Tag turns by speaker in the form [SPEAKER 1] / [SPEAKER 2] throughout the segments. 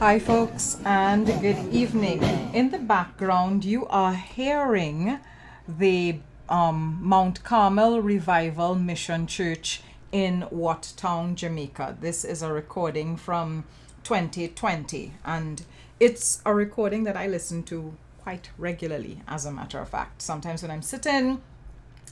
[SPEAKER 1] Hi, folks, and good evening. In the background, you are hearing the Mount Carmel Revival Mission Church in Watttown, Jamaica. This is a recording from 2020, and it's a recording that I listen to quite regularly, as a matter of fact. Sometimes when I'm sitting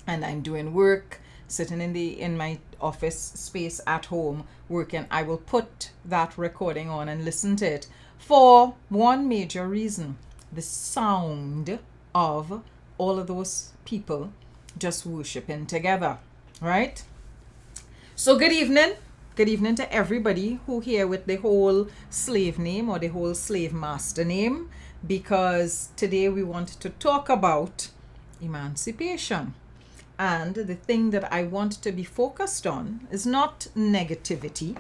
[SPEAKER 1] and I'm doing work, sitting in my office space at home working, I will put that recording on and listen to it for one major reason: the sound of all of those people just worshiping together, right? So good evening to everybody who here with the whole slave name or the whole slave master name, because today we want to talk about emancipation. And the thing that I want to be focused on is not negativity,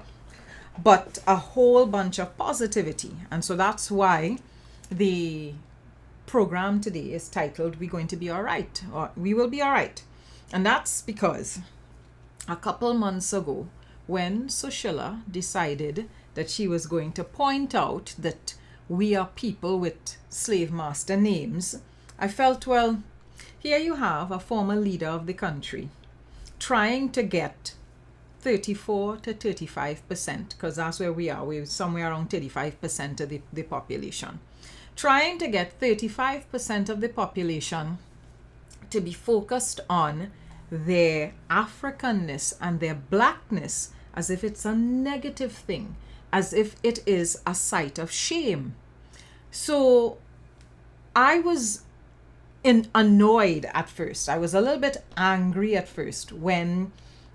[SPEAKER 1] but a whole bunch of positivity. And so that's why the program today is titled "We're Going to Be All Right," or "We Will Be All Right." And that's because a couple months ago, when Sushila decided that she was going to point out that we are people with slave master names, I felt, well, here you have a former leader of the country trying to get 34 to 35%, because that's where we are. We're somewhere around 35% of the population. Trying to get 35% of the population to be focused on their Africanness and their blackness as if it's a negative thing, as if it is a sight of shame. So I was annoyed at first. I was a little bit angry at first when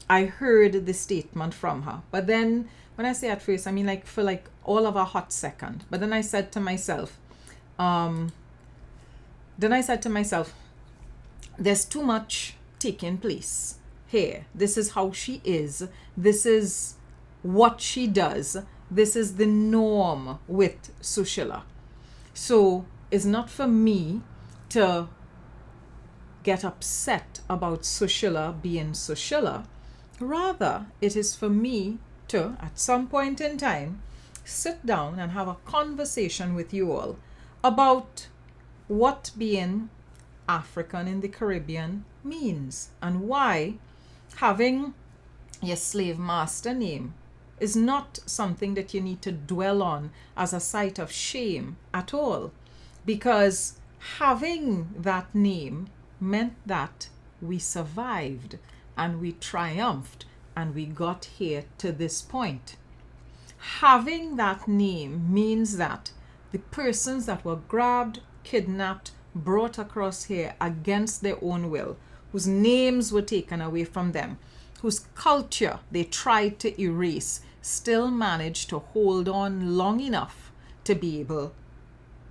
[SPEAKER 1] I heard the statement from her. But then when I say at first, I mean like for like all of a hot second. But then I said to myself, there's too much taking place here. This is how she is. This is what she does. This is the norm with Sushila. So it's not for me to get upset about Sushila being Sushila. Rather, it is for me to, at some point in time, sit down and have a conversation with you all about what being African in the Caribbean means, and why having your slave master name is not something that you need to dwell on as a sight of shame at all, because having that name meant that we survived and we triumphed and we got here to this point. Having that name means that the persons that were grabbed, kidnapped, brought across here against their own will, whose names were taken away from them, whose culture they tried to erase, still managed to hold on long enough to be able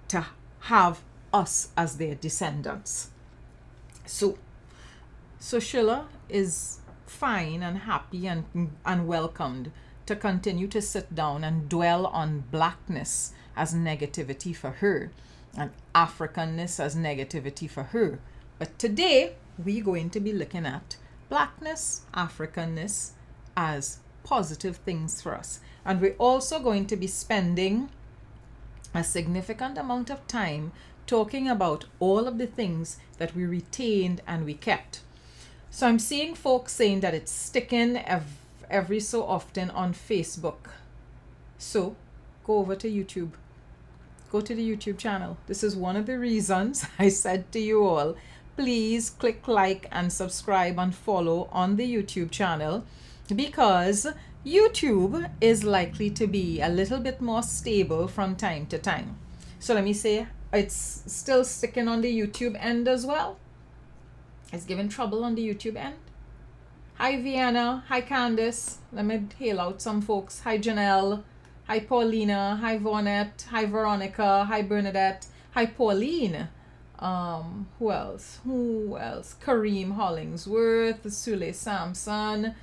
[SPEAKER 1] to have us as their descendants. So Sushila is fine and happy and welcomed to continue to sit down and dwell on blackness as negativity for her and Africanness as negativity for her. But today we're going to be looking at blackness, Africanness as positive things for us. And we're also going to be spending a significant amount of time talking about all of the things that we retained and we kept. So I'm seeing folks saying that it's sticking every so often on Facebook. So go over to YouTube. Go to the YouTube channel. This is one of the reasons I said to you all, please click like and subscribe and follow on the YouTube channel, because YouTube is likely to be a little bit more stable from time to time. So let me say, it's still sticking on the YouTube end as well. It's giving trouble on the YouTube end. Hi Vienna, hi Candice. Let me hail out some folks. Hi Janelle, hi Paulina, hi Vonette, hi Veronica, hi Bernadette, hi Pauline. Who else? Kareem Hollingsworth, Sule Sampson,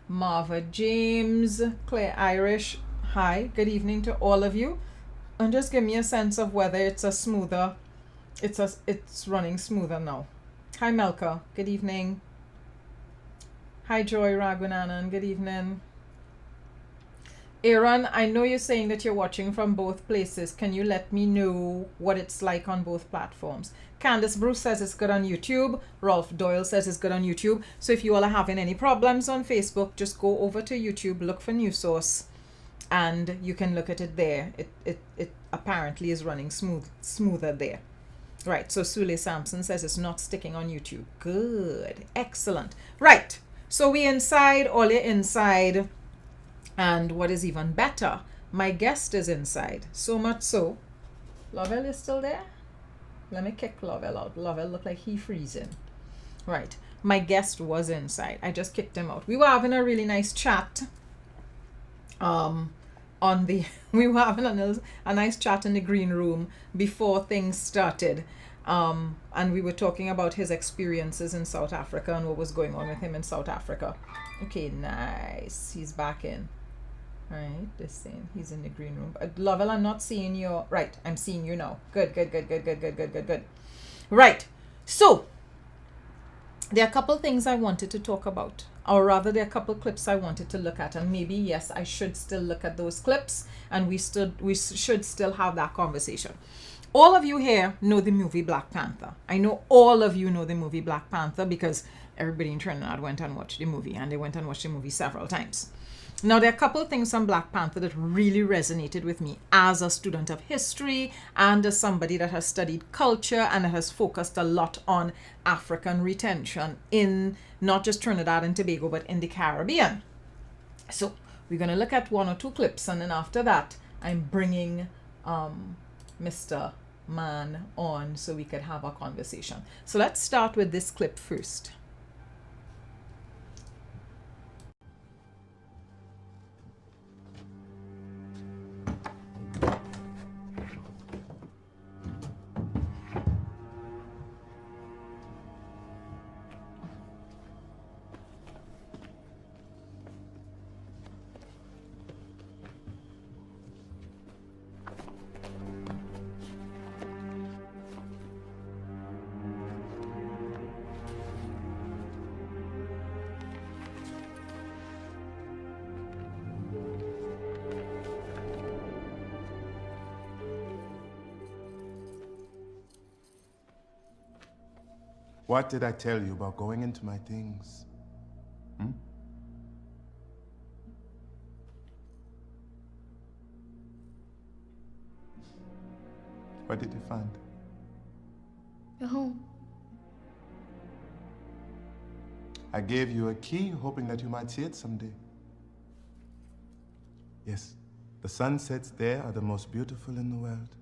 [SPEAKER 1] Marva James, Claire Irish. Hi, good evening to all of you. And just give me a sense of whether it's running smoother now. Hi Melka, good evening. Hi Joy Ragunanan, good evening. Aaron, I know you're saying that you're watching from both places. Can you let me know what it's like on both platforms? Candace Bruce says it's good on YouTube. Rolf Doyle says it's good on YouTube. So if you all are having any problems on Facebook, just go over to YouTube, look for New Source, and you can look at it there. It apparently is running smoother there. Right, so Sule Sampson says it's not sticking on YouTube. Good, excellent. Right, so we inside, all are inside. And what is even better, my guest is inside. So much so, Lovell is still there? Let me kick Lovell out. Lovell looked like he freezing. Right, my guest was inside. I just kicked him out. We were having a really nice chat. We were having a nice chat in the green room before things started. And we were talking about his experiences in South Africa and what was going on with him in South Africa. Okay, nice. He's back in. Right, this thing. He's in the green room. Lovell, I'm not seeing you. Right, I'm seeing you now. Good. Right, so there are a couple things I wanted to talk about. Or rather, there are a couple clips I wanted to look at. And maybe, yes, I should still look at those clips. And we should still have that conversation. All of you here know the movie Black Panther. I know all of you know the movie Black Panther because everybody in Trinidad went and watched the movie. And they went and watched the movie several times. Now, there are a couple of things from Black Panther that really resonated with me as a student of history and as somebody that has studied culture and has focused a lot on African retention in not just Trinidad and Tobago, but in the Caribbean. So we're going to look at one or two clips, and then after that, I'm bringing Mr. Man on so we could have a conversation. So let's start with this clip first.
[SPEAKER 2] What did I tell you about going into my things? What did you find?
[SPEAKER 3] Your home.
[SPEAKER 2] I gave you a key, hoping that you might see it someday. Yes, the sunsets there are the most beautiful in the world.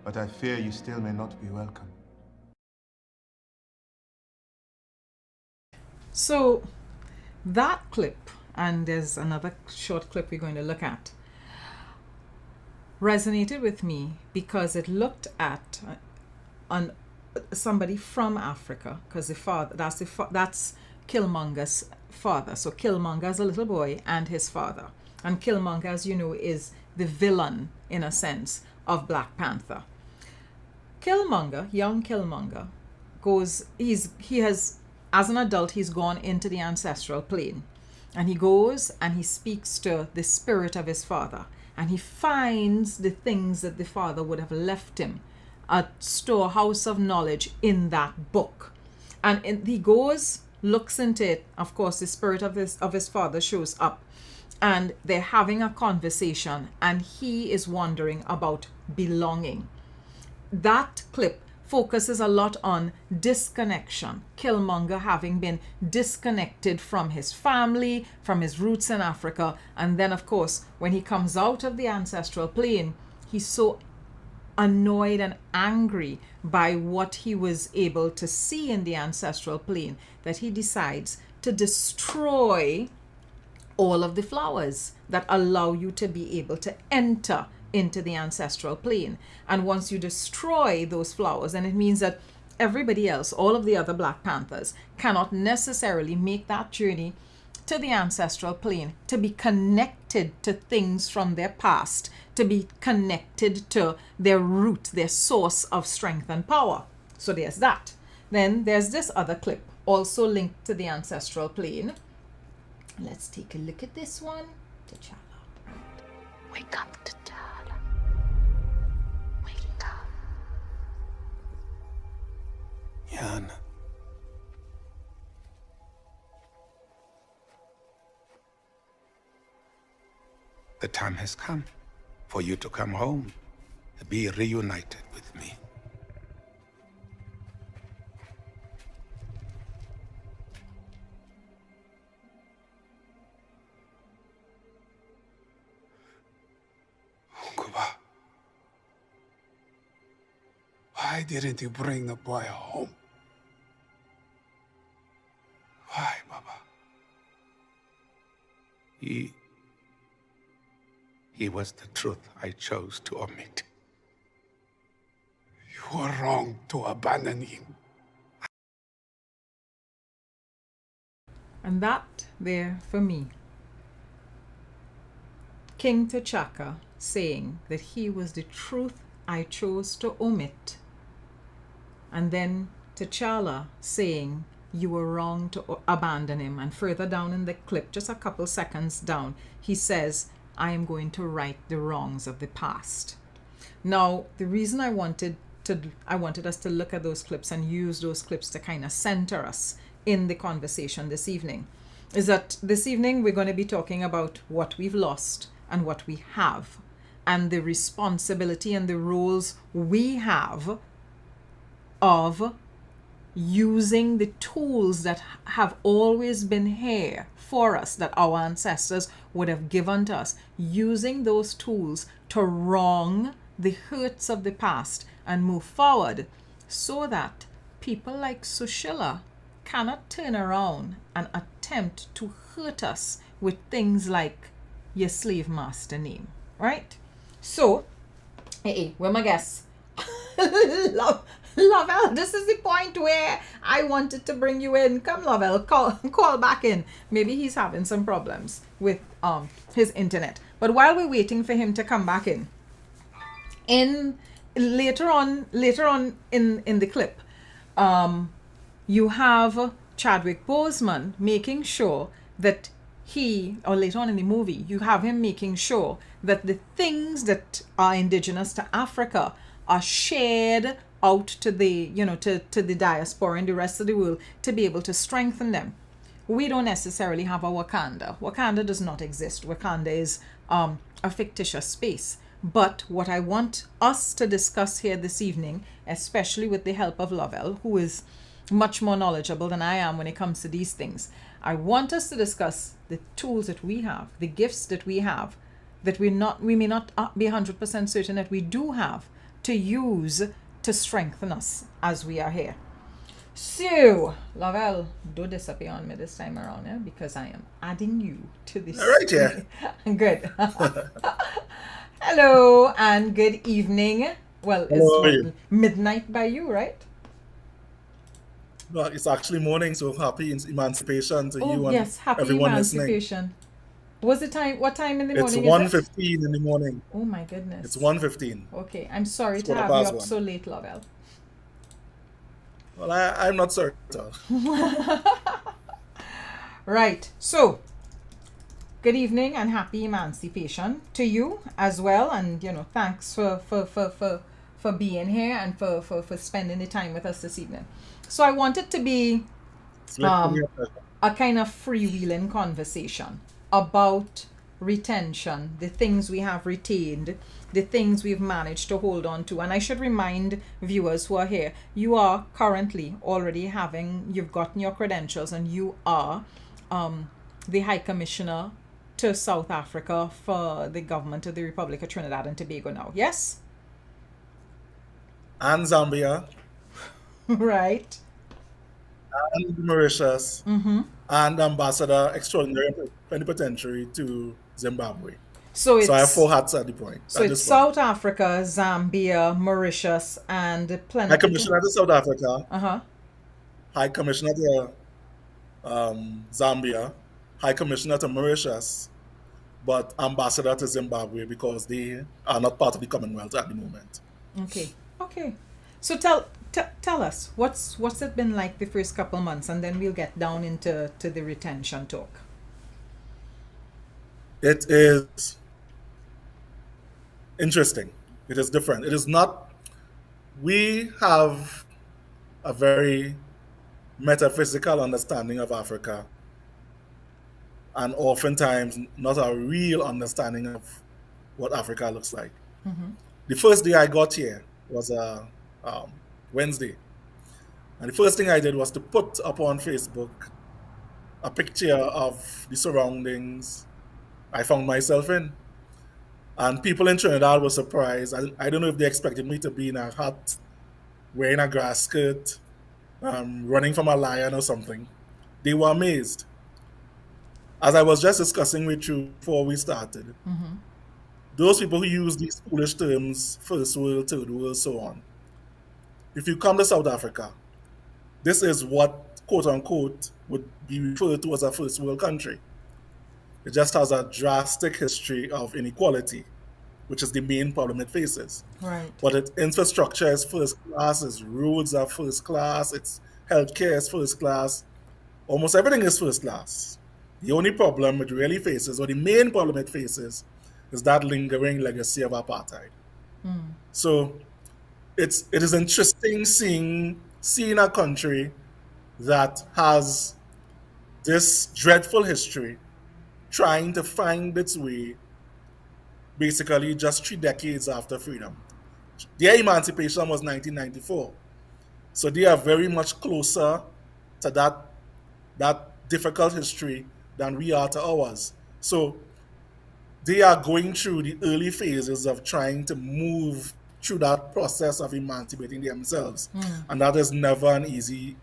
[SPEAKER 2] But I fear you still may not be welcome.
[SPEAKER 1] So that clip, and there's another short clip we're going to look at, resonated with me because it looked at on somebody from Africa, because the father, that's Killmonger's father. So Killmonger is a little boy and his father. And Killmonger, as you know, is the villain, in a sense, of Black Panther. Killmonger, young Killmonger, as an adult, he's gone into the ancestral plane. And he goes and he speaks to the spirit of his father. And he finds the things that the father would have left him, a storehouse of knowledge in that book. And he goes, looks into it. Of course, the spirit of his father shows up. And they're having a conversation. And he is wondering about belonging. That clip focuses a lot on disconnection. Killmonger having been disconnected from his family, from his roots in Africa. And then, of course, when he comes out of the ancestral plane, he's so annoyed and angry by what he was able to see in the ancestral plane that he decides to destroy all of the flowers that allow you to be able to enter into the ancestral plane. And once you destroy those flowers, and it means that everybody else, all of the other Black Panthers, cannot necessarily make that journey to the ancestral plane, to be connected to things from their past, to be connected to their root, their source of strength and power. So there's that. Then there's this other clip, also linked to the ancestral plane. Let's take a look at this one. T'Challa.
[SPEAKER 4] Wake up, T'Challa. Wake up.
[SPEAKER 5] Jan. The time has come for you to come home, to be reunited with me.
[SPEAKER 6] Kuba, why didn't you bring the boy home? Why, Baba?
[SPEAKER 5] He was the truth I chose to omit.
[SPEAKER 6] You were wrong to abandon him.
[SPEAKER 1] And that there for me. King T'Chaka saying that he was the truth I chose to omit. And then T'Challa saying you were wrong to abandon him. And further down in the clip, just a couple seconds down, he says, I am going to right the wrongs of the past. Now, the reason I wanted us to look at those clips and use those clips to kind of center us in the conversation this evening is that this evening we're going to be talking about what we've lost and what we have, and the responsibility and the roles we have of using the tools that have always been here for us, that our ancestors would have given to us, using those tools to wrong the hurts of the past and move forward so that people like Sushila cannot turn around and attempt to hurt us with things like your slave master name, right? So, hey, where my guests? Lovell, this is the point where I wanted to bring you in. Come, Lovell, call back in. Maybe he's having some problems with his internet. But while we're waiting for him to come back in later on in the clip, you have Chadwick Boseman making sure that or later on in the movie, you have him making sure that the things that are indigenous to Africa are shared out to the, to the diaspora and the rest of the world to be able to strengthen them. We don't necessarily have a Wakanda. Wakanda does not exist. Wakanda is a fictitious space. But what I want us to discuss here this evening, especially with the help of Lovell, who is much more knowledgeable than I am when it comes to these things, I want us to discuss the tools that we have, the gifts that we have, that we may not be 100% certain that we do have to use to strengthen us as we are here. So, Lovell, don't disappear on me this time around, because I am adding you to this.
[SPEAKER 7] All right, yeah.
[SPEAKER 1] Good. Hello and good evening. Well, it's midnight by you, right?
[SPEAKER 7] No, it's actually morning, so happy Emancipation to you and
[SPEAKER 1] yes, happy
[SPEAKER 7] everyone
[SPEAKER 1] Emancipation.
[SPEAKER 7] listening.
[SPEAKER 1] What time in the morning
[SPEAKER 7] It's
[SPEAKER 1] is it?
[SPEAKER 7] 1:15 in the morning.
[SPEAKER 1] Oh my goodness.
[SPEAKER 7] It's 1:15.
[SPEAKER 1] Okay, I'm sorry
[SPEAKER 7] It's
[SPEAKER 1] to have you up
[SPEAKER 7] 1:15.
[SPEAKER 1] so late, Lovell.
[SPEAKER 7] Well, I'm not sorry at all.
[SPEAKER 1] Right, so good evening and happy Emancipation to you as well, and thanks for being here and for spending the time with us this evening. So I want it to be a kind of freewheeling conversation about retention, the things we have retained, the things we've managed to hold on to. And I should remind viewers who are here, you are currently already you've gotten your credentials, and you are the High Commissioner to South Africa for the government of the Republic of Trinidad and Tobago now, yes?
[SPEAKER 7] And Zambia.
[SPEAKER 1] Right.
[SPEAKER 7] And Mauritius.
[SPEAKER 1] Mm-hmm.
[SPEAKER 7] And Ambassador Extraordinary Plenipotentiary to Zimbabwe.
[SPEAKER 1] So I
[SPEAKER 7] have 4 hats at the point.
[SPEAKER 1] So it's South Africa, Zambia, Mauritius, and
[SPEAKER 7] High Commissioner to South Africa.
[SPEAKER 1] Uh-huh.
[SPEAKER 7] High Commissioner to Zambia. High Commissioner to Mauritius. But Ambassador to Zimbabwe, because they are not part of the Commonwealth at the moment.
[SPEAKER 1] Okay. So tell us, what's it been like the first couple months, and then we'll get down into the retention talk.
[SPEAKER 7] It is interesting. It is different. It is not, we have a very metaphysical understanding of Africa, and oftentimes not a real understanding of what Africa looks like. The first day I got here was a Wednesday, and the first thing I did was to put up on Facebook a picture of the surroundings I found myself in. And people in Trinidad were surprised. I don't know if they expected me to be in a hut, wearing a grass skirt, running from a lion or something. They were amazed. As I was just discussing with you before we started, those people who use these foolish terms, first world, third world, so on, if you come to South Africa, this is what, quote unquote, would be referred to as a first world country. It just has a drastic history of inequality, which is the main problem it faces.
[SPEAKER 1] Right.
[SPEAKER 7] But its infrastructure is first class, its roads are first class, its healthcare is first class. Almost everything is first class. The only problem it really faces, or the main problem it faces, is that lingering legacy of apartheid. So it is interesting seeing a country that has this dreadful history trying to find its way basically just 3 decades after freedom. Their emancipation was 1994. So they are very much closer to that difficult history than we are to ours. So they are going through the early phases of trying to move through that process of emancipating themselves. And that is never an easy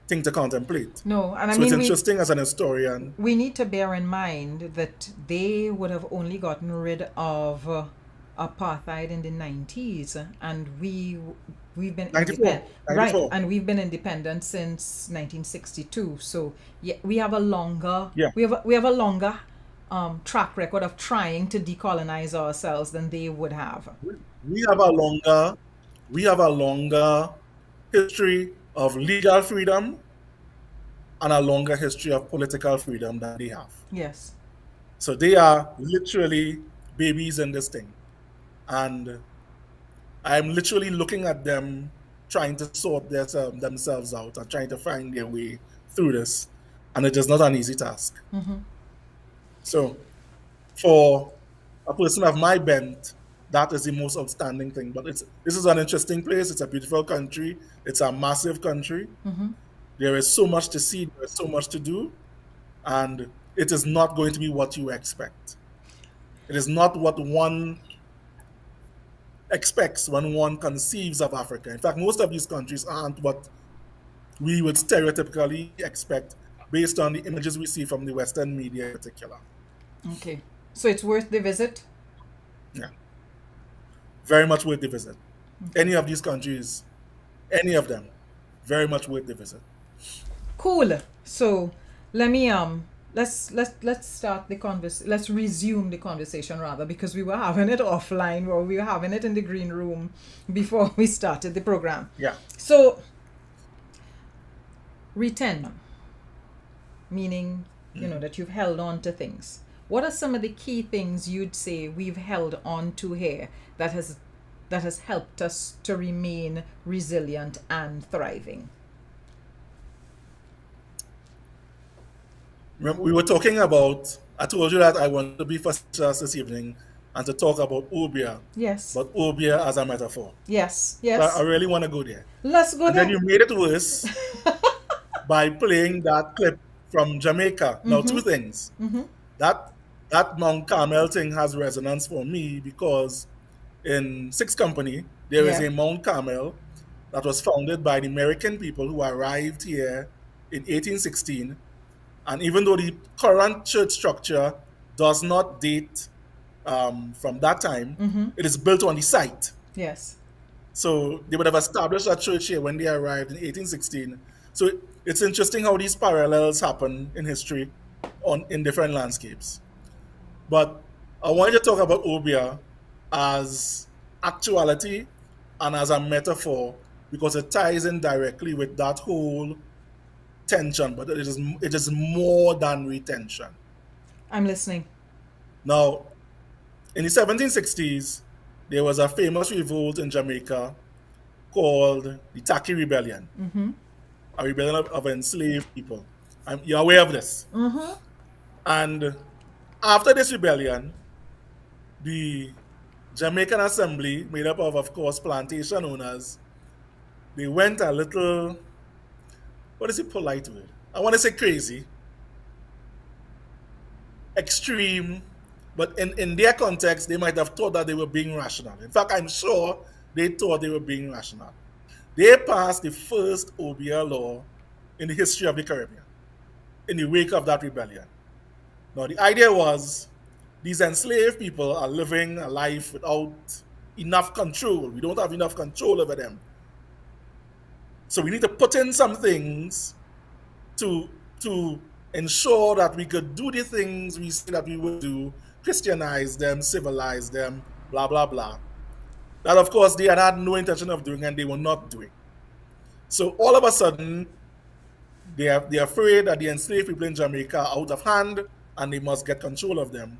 [SPEAKER 7] thing to contemplate.
[SPEAKER 1] No, and I
[SPEAKER 7] So
[SPEAKER 1] mean,
[SPEAKER 7] it's interesting as an historian.
[SPEAKER 1] we need to bear in mind that they would have only gotten rid of apartheid in the 90s, and we've been
[SPEAKER 7] 94,
[SPEAKER 1] right,
[SPEAKER 7] 94.
[SPEAKER 1] and we've been independent since 1962. So yeah, we have a longer
[SPEAKER 7] Yeah.
[SPEAKER 1] we have a longer track record of trying to decolonize ourselves than they would have.
[SPEAKER 7] We have a longer history of legal freedom and a longer history of political freedom than they have.
[SPEAKER 1] Yes.
[SPEAKER 7] So they are literally babies in this thing. And I'm literally looking at them trying to sort themselves out and trying to find their way through this. And it is not an easy task. So for a person of my bent, that is the most outstanding thing. But this is an interesting place. It's a beautiful country. It's a massive country. There is so much to see. There is so much to do. And it is not going to be what you expect. It is not what one expects when one conceives of Africa. In fact, most of these countries aren't what we would stereotypically expect based on the images we see from the Western media in particular.
[SPEAKER 1] Okay. So it's worth the visit?
[SPEAKER 7] Yeah. Very much worth the visit. Any of these countries, any of them, very much worth the visit.
[SPEAKER 1] Cool. So let me let's start the let's resume the conversation rather, because we were having it offline, or we were having it in the green room before we started the program.
[SPEAKER 7] Yeah.
[SPEAKER 1] So return, meaning that you've held on to things. What are some of the key things you'd say we've held on to here that has helped us to remain resilient and thriving?
[SPEAKER 7] Remember, we were talking about, I told you that I wanted to be facetious this evening and to talk about Obia,
[SPEAKER 1] Yes.
[SPEAKER 7] but Obia as a metaphor.
[SPEAKER 1] Yes.
[SPEAKER 7] So
[SPEAKER 1] Yes.
[SPEAKER 7] I really want to go there.
[SPEAKER 1] Let's go
[SPEAKER 7] And
[SPEAKER 1] there.
[SPEAKER 7] then you made it worse by playing that clip from Jamaica. Now, two things. That Mount Carmel thing has resonance for me because in Six Company, there is
[SPEAKER 1] Yeah.
[SPEAKER 7] a Mount Carmel that was founded by the American people who arrived here in 1816. And even though the current church structure does not date from that time, it is built on the site.
[SPEAKER 1] Yes.
[SPEAKER 7] So they would have established a church here when they arrived in 1816. So it's interesting how these parallels happen in history in different landscapes. But I wanted to talk about Obia as actuality and as a metaphor because it ties in directly with that whole tension, but it is more than retention.
[SPEAKER 1] I'm listening.
[SPEAKER 7] Now, in the 1760s, there was a famous revolt in Jamaica called the Taki Rebellion, a rebellion of enslaved people. You're aware of this. And after this rebellion, the Jamaican Assembly, made up of course, plantation owners, they went a little, what is the polite word? I want to say crazy, extreme, but in their context, they might have thought that they were being rational. In fact, I'm sure they thought they were being rational. They passed the first OBR law in the history of the Caribbean in the wake of that rebellion. Now, the idea was these enslaved people are living a life without enough control. We don't have enough control over them. So we need to put in some things to ensure that we could do the things we say that we would do, Christianize them, civilize them, blah, blah, blah. That, of course, they had no intention of doing and they were not doing. So all of a sudden, they're afraid that the enslaved people in Jamaica are out of hand and they must get control of them.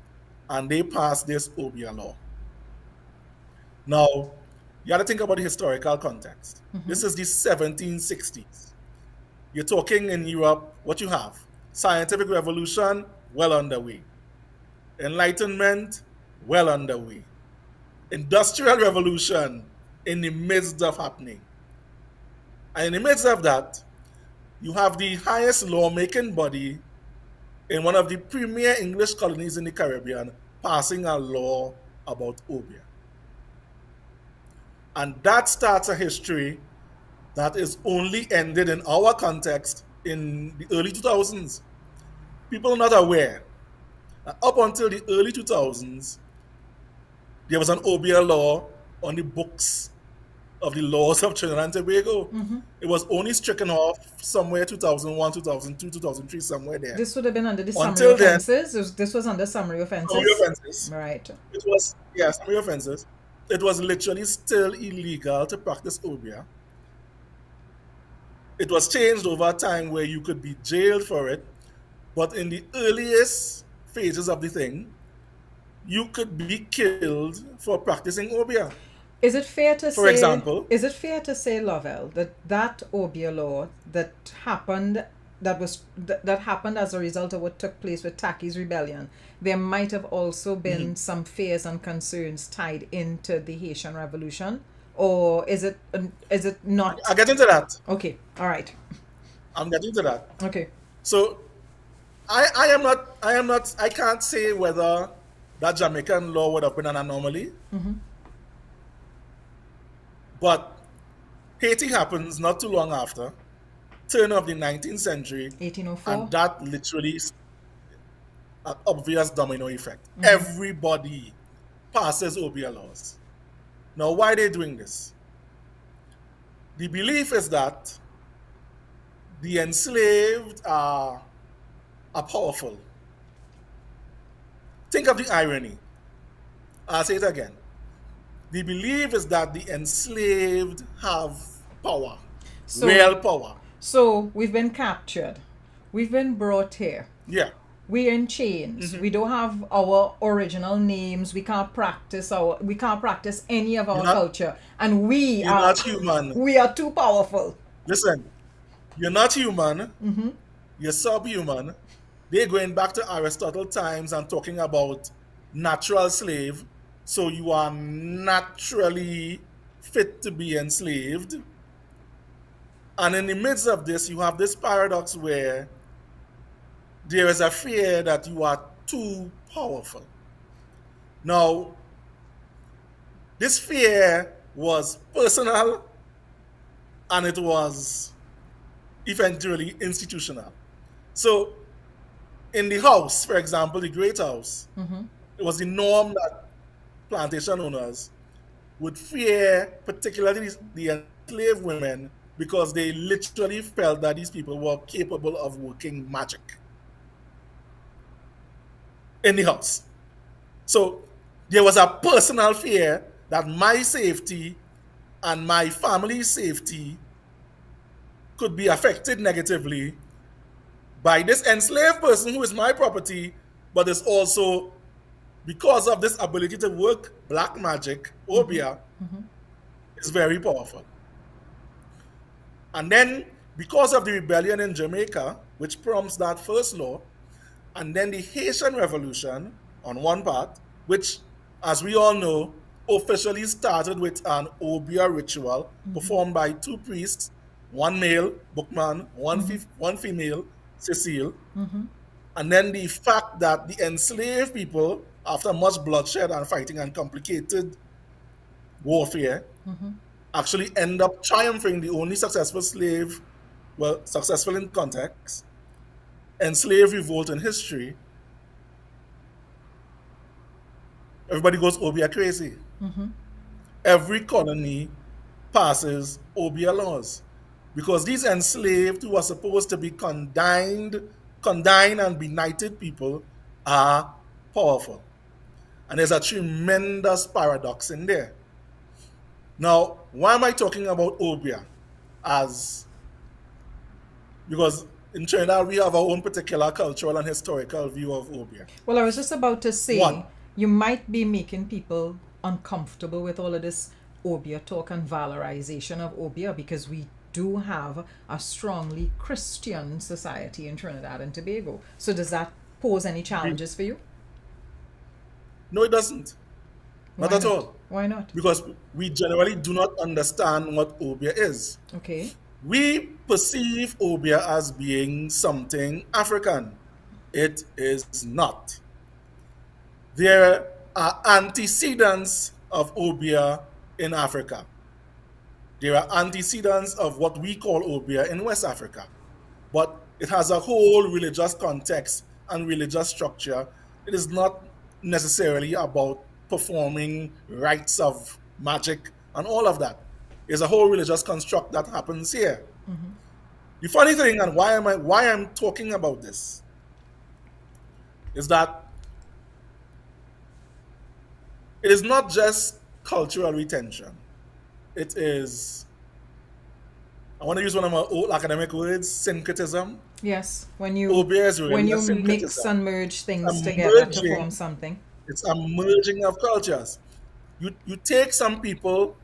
[SPEAKER 7] And they passed this OBR law. Now, you got to think about the historical context. This is the 1760s. You're talking in Europe, what you have? Scientific revolution, well underway. Enlightenment, well underway. Industrial revolution, in the midst of happening. And in the midst of that, you have the highest lawmaking body in one of the premier English colonies in the Caribbean passing a law about obeah. And that starts a history that is only ended in our context in the early 2000s. People are not aware that up until the early 2000s, there was an obeah law on the books of the laws of Trinidad and Tobago. It was only stricken off somewhere 2001, 2002, 2003, somewhere there.
[SPEAKER 1] This would have been under the summary
[SPEAKER 7] Until then,
[SPEAKER 1] offenses. This was under summary offenses.
[SPEAKER 7] summary offenses.
[SPEAKER 1] Right.
[SPEAKER 7] It was, yeah, summary offenses. It was literally still illegal to practice obeah. It was changed over time where you could be jailed for it, but in the earliest phases of the thing, you could be killed for practicing obeah.
[SPEAKER 1] Is it fair to
[SPEAKER 7] For
[SPEAKER 1] say,
[SPEAKER 7] example,
[SPEAKER 1] is it fair to say, Lovell, that obeah law that happened as a result of what took place with Taki's rebellion, there might have also been some fears and concerns tied into the Haitian Revolution, or is it not?
[SPEAKER 7] I'll get into that.
[SPEAKER 1] Okay, all right.
[SPEAKER 7] I'm getting to that.
[SPEAKER 1] Okay.
[SPEAKER 7] So I can't say whether that Jamaican law would have been an anomaly. But Haiti happens not too long after, turn of the 19th century,
[SPEAKER 1] 1804.
[SPEAKER 7] and that literally an obvious domino effect. Everybody passes obeah laws. Now, why are they doing this? The belief is that the enslaved are powerful. Think of the irony. I'll say it again. The belief is that the enslaved have power, real power.
[SPEAKER 1] So we've been captured. We've been brought here.
[SPEAKER 7] Yeah.
[SPEAKER 1] We're in chains. We don't have our original names. We can't practice any of our culture. And
[SPEAKER 7] You're not human.
[SPEAKER 1] We are too powerful.
[SPEAKER 7] Listen, you're not human. You're subhuman. They're going back to Aristotle times and talking about natural slave. So you are naturally fit to be enslaved. And in the midst of this, you have this paradox where there is a fear that you are too powerful. Now, this fear was personal and it was eventually institutional. So, in the house, for example, the Great House, it was the norm that plantation owners would fear particularly the enslaved women because they literally felt that these people were capable of working magic in the house. So there was a personal fear that my safety and my family's safety could be affected negatively by this enslaved person who is my property but it's also because of this ability to work black magic, Obia is very powerful. And then because of the rebellion in Jamaica, which prompts that first law, and then the Haitian Revolution on one part, which, as we all know, officially started with an Obia ritual performed by two priests, one male, Bookman, one female, Cecile. And then the fact that the enslaved people, after much bloodshed and fighting and complicated warfare, actually end up triumphing. The only successful slave, well, successful in context, enslaved revolt in history. Everybody goes Obia crazy. Every colony passes Obia laws because these enslaved who are supposed to be condigned and benighted people are powerful. And there's a tremendous paradox in there. Now, why am I talking about Obia? Because in Trinidad, we have our own particular cultural and historical view of Obia.
[SPEAKER 1] Well, I was just about to say,
[SPEAKER 7] One.
[SPEAKER 1] you might be making people uncomfortable with all of this Obia talk and valorization of Obia because we do have a strongly Christian society in Trinidad and Tobago. So does that pose any challenges for you?
[SPEAKER 7] No, it doesn't. Not at all.
[SPEAKER 1] Why not?
[SPEAKER 7] Because we generally do not understand what Obia is.
[SPEAKER 1] Okay.
[SPEAKER 7] We perceive Obia as being something African. It is not. There are antecedents of Obia in Africa. There are antecedents of what we call Obia in West Africa. But it has a whole religious context and religious structure. It is not necessarily about performing rites of magic and all of that. There's a whole religious construct that happens here. The funny thing, and why I'm talking about this, is that it is not just cultural retention. It is, I want to use one of my old academic words, syncretism.
[SPEAKER 1] Yes, when you
[SPEAKER 7] Obia is really
[SPEAKER 1] when you
[SPEAKER 7] a syncretism.
[SPEAKER 1] mix and merge things
[SPEAKER 7] A
[SPEAKER 1] together to
[SPEAKER 7] merging.
[SPEAKER 1] form something.
[SPEAKER 7] It's a merging of cultures. You take some people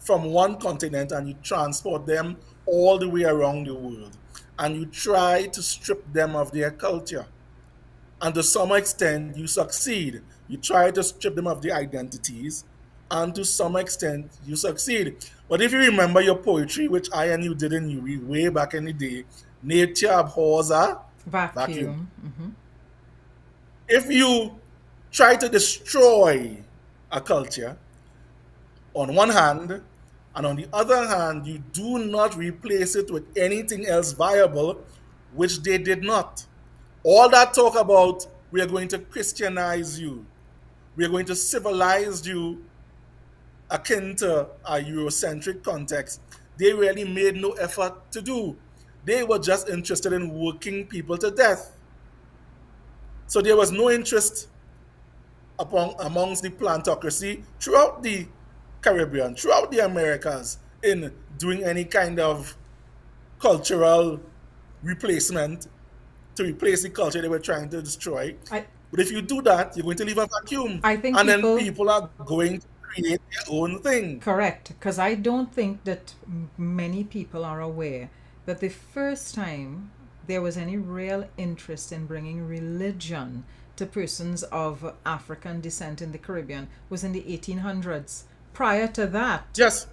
[SPEAKER 7] from one continent and you transport them all the way around the world, and you try to strip them of their culture. And to some extent, you succeed. You try to strip them of their identities, and to some extent, you succeed. But if you remember your poetry, which I and you did in UWI way back in the day, nature abhors a vacuum. If you try to destroy a culture, on one hand, and on the other hand, you do not replace it with anything else viable, which they did not. All that talk about, we are going to Christianize you, we are going to civilize you akin to a Eurocentric context, they really made no effort to do. They were just interested in working people to death. So there was no interest amongst the plantocracy throughout the Caribbean, throughout the Americas, in doing any kind of cultural replacement to replace the culture they were trying to destroy. But if you do that, you're going to leave a vacuum.
[SPEAKER 1] I think
[SPEAKER 7] and then people are going to create their own thing.
[SPEAKER 1] Correct, because I don't think that many people are aware that the first time there was any real interest in bringing religion to persons of African descent in the Caribbean was in the 1800s. Prior to that,
[SPEAKER 7] yes,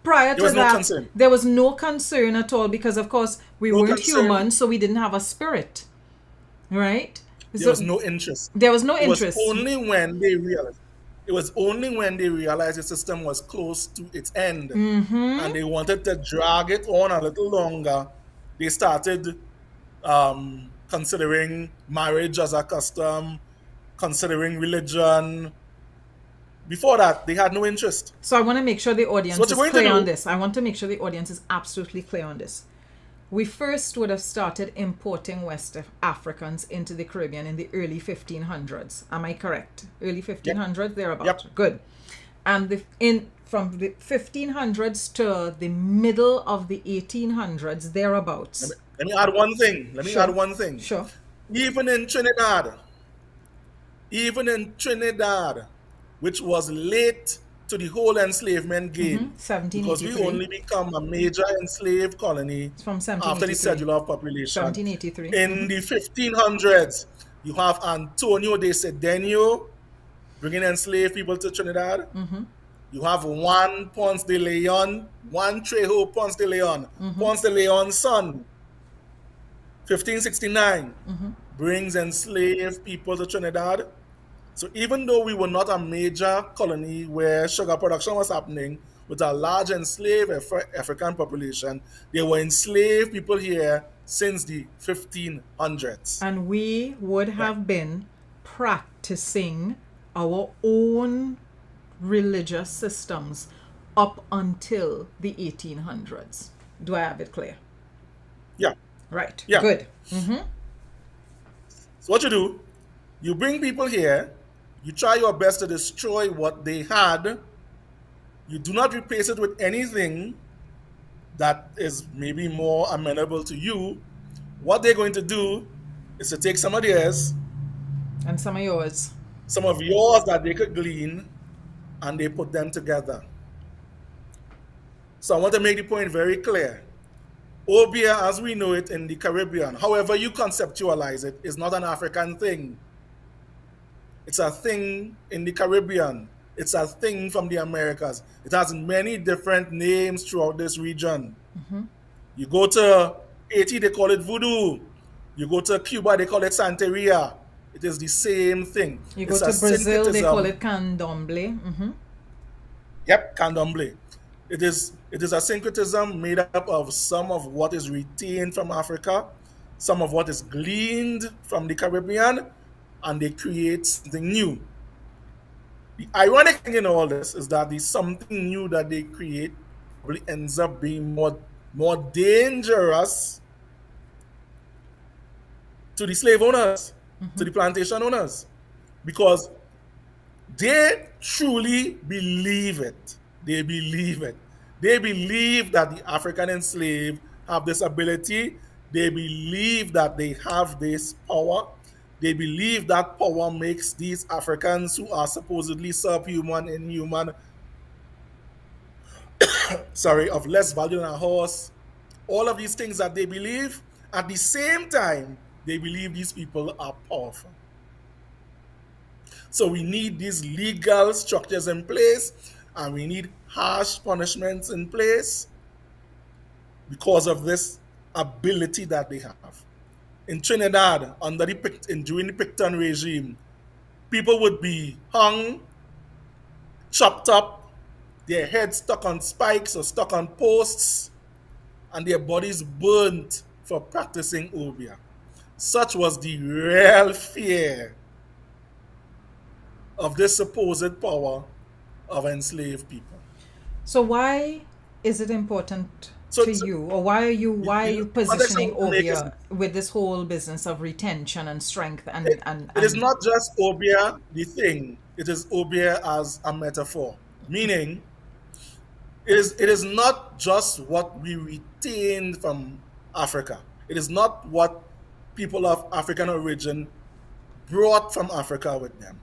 [SPEAKER 1] prior to that,
[SPEAKER 7] concern.
[SPEAKER 1] There was no concern at all because, of course, we weren't
[SPEAKER 7] concern.
[SPEAKER 1] human, so we didn't have a spirit, right?
[SPEAKER 7] There was no interest.
[SPEAKER 1] There was no interest.
[SPEAKER 7] It was only when they realized. It was only when they realized the system was close to its end, and they wanted to drag it on a little longer. They started considering marriage as a custom, considering religion. Before that, they had no interest.
[SPEAKER 1] So I want to make sure the audience
[SPEAKER 7] So
[SPEAKER 1] is clear on this. I want to make sure the audience is absolutely clear on this. We first would have started importing West Africans into the Caribbean in the early 1500s. Am I correct? Early 1500s, thereabout.
[SPEAKER 7] Yep.
[SPEAKER 1] Good. And from the 1500s to the middle of the 1800s, thereabouts.
[SPEAKER 7] Let me add one thing.
[SPEAKER 1] Sure.
[SPEAKER 7] Add one thing.
[SPEAKER 1] Sure.
[SPEAKER 7] Even in Trinidad, Even in Trinidad, which was late to the whole enslavement game, because we
[SPEAKER 1] 1783.
[SPEAKER 7] only become a major enslaved colony
[SPEAKER 1] It's from
[SPEAKER 7] after the
[SPEAKER 1] 1783.
[SPEAKER 7] Cedula of Population.
[SPEAKER 1] 1783.
[SPEAKER 7] In the 1500s, you have Antonio de Cedeño bringing enslaved people to Trinidad. You have Juan Ponce de Leon, Juan Trejo Ponce de Leon, Ponce de Leon's son, 1569, brings enslaved people to Trinidad. So even though we were not a major colony where sugar production was happening, with a large enslaved African population, there were enslaved people here since the 1500s.
[SPEAKER 1] And we would have been practicing our own religious systems up until the 1800s. Do I have it clear?
[SPEAKER 7] Yeah.
[SPEAKER 1] Right.
[SPEAKER 7] Yeah.
[SPEAKER 1] Good.
[SPEAKER 7] So what you do, you bring people here, you try your best to destroy what they had, you do not replace it with anything that is maybe more amenable to you. What they're going to do is to take some of theirs,
[SPEAKER 1] And some of yours.
[SPEAKER 7] some of yours that they could glean, and they put them together. So I want to make the point very clear. Obeah, as we know it in the Caribbean, however you conceptualize it, is not an African thing. It's a thing in the Caribbean. It's a thing from the Americas. It has many different names throughout this region. You go to Haiti, they call it voodoo. You go to Cuba, they call it Santeria. It is the same thing.
[SPEAKER 1] You go
[SPEAKER 7] It's
[SPEAKER 1] to
[SPEAKER 7] a
[SPEAKER 1] Brazil, they call
[SPEAKER 7] syncretism.
[SPEAKER 1] it candomblé.
[SPEAKER 7] Yep, candomblé. It is a syncretism made up of some of what is retained from Africa, some of what is gleaned from the Caribbean, and they create something new. The ironic thing in all this is that the something new that they create probably ends up being more dangerous to the slave owners, to the plantation owners, because they truly believe it. They believe it. They believe that the African enslaved have this ability. They believe that they have this power. They believe that power makes these Africans who are supposedly subhuman, inhuman, of less value than a horse. All of these things that they believe, at the same time, they believe these people are powerful. So we need these legal structures in place, and we need harsh punishments in place because of this ability that they have. In Trinidad, during the Picton regime, people would be hung, chopped up, their heads stuck on spikes or stuck on posts, and their bodies burnt for practicing obeah. Such was the real fear of this supposed power of enslaved people.
[SPEAKER 1] So why is it important to you, or why are you positioning obeah with this whole business of retention and strength and
[SPEAKER 7] it is not just obeah the thing, it is obeah as a metaphor, meaning it is not just what we retained from Africa. It is not what people of African origin brought from Africa with them.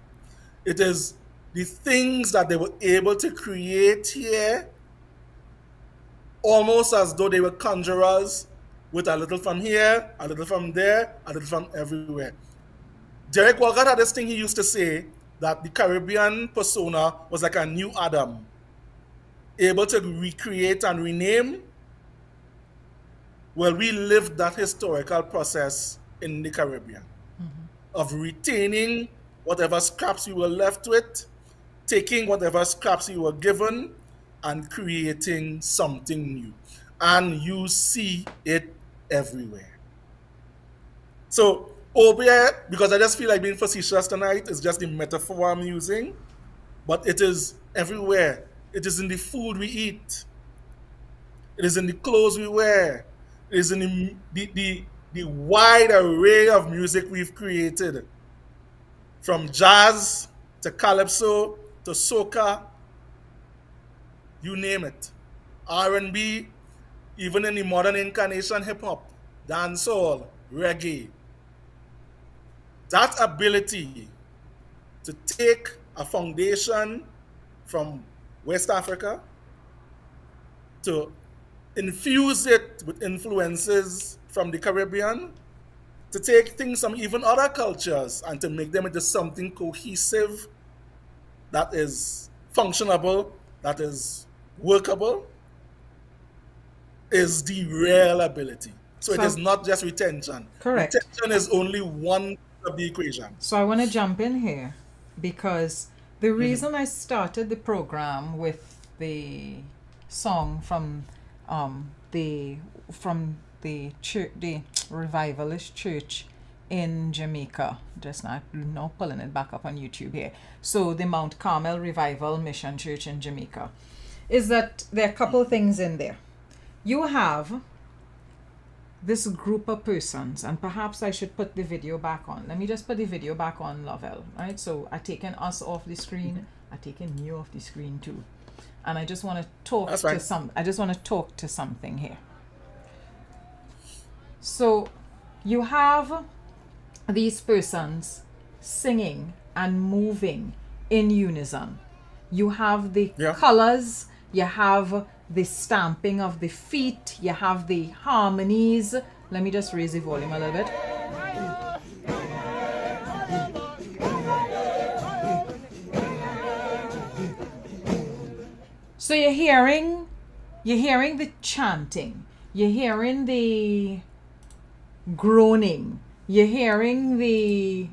[SPEAKER 7] It is the things that they were able to create here, almost as though they were conjurers, with a little from here, a little from there, a little from everywhere. Derek Walcott had this thing he used to say, that the Caribbean persona was like a new Adam, able to recreate and rename. Well, we lived that historical process in the Caribbean of retaining whatever scraps you were left with, taking whatever scraps you were given, and creating something new. And you see it everywhere. So, obeah, because I just feel like being facetious tonight, is just the metaphor I'm using, but it is everywhere. It is in the food we eat. It is in the clothes we wear. It is in the wide array of music we've created, from jazz to calypso to soca, you name it. R&B, even in the modern incarnation, hip-hop, dancehall, reggae. That ability to take a foundation from West Africa, to infuse it with influences from the Caribbean, to take things from even other cultures and to make them into something cohesive that is functionable, that is workable, is the real ability. So it is not just retention.
[SPEAKER 1] Correct.
[SPEAKER 7] Retention is only one of the equation.
[SPEAKER 1] So I want to jump in here because the reason I started the program with the song from the church, the Revivalist Church in Jamaica, just now pulling it back up on YouTube here. So the Mount Carmel Revival Mission Church in Jamaica, is that there are a couple of things in there. You have this group of persons, and perhaps I should put the video back on. Let me just put the video back on, Lovell, right? So I've taken us off the screen, I've taken you off the screen too. And I just want to talk to something here. So you have these persons singing and moving in unison. You have the colors, you have the stamping of the feet, you have the harmonies. Let me just raise the volume a little bit. So you're hearing the chanting, you're hearing the groaning, you're hearing the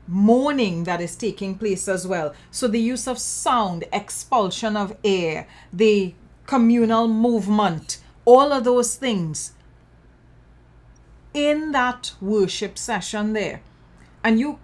[SPEAKER 1] moaning that is taking place as well. So the use of sound, expulsion of air, the communal movement, all of those things in that worship session there. And you